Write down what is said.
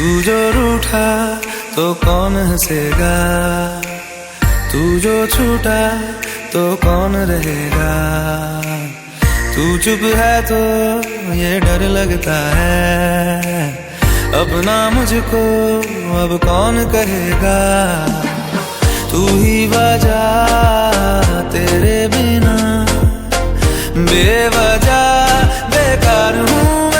तू जो रूठा तो कौन हंसेगा, तू जो छूटा तो कौन रहेगा। तू चुप है तो ये डर लगता है, अपना मुझको अब कौन कहेगा। तू ही वजह, तेरे बिना बेवजह बेकार हूँ